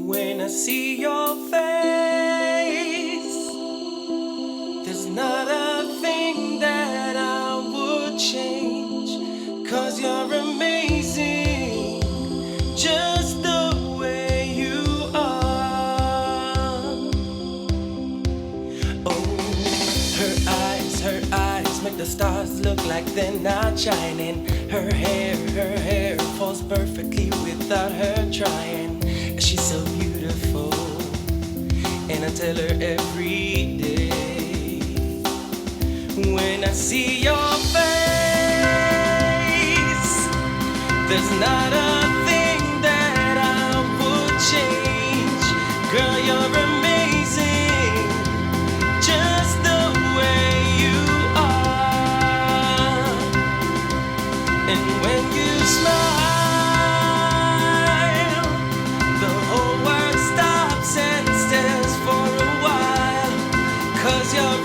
When I see your face, there's not a thing that I would change, 'cause you're amazing, just the way you are. Oh, her eyes make the stars look like they're not shining. Her hair falls perfectly without her trying. She's so beautiful, and I tell her every day. When I see your face, there's not a thing that I would change. Girl, you're amazing, just the way you are. And when you smile, the whole world stops and stares for a while, 'cause you're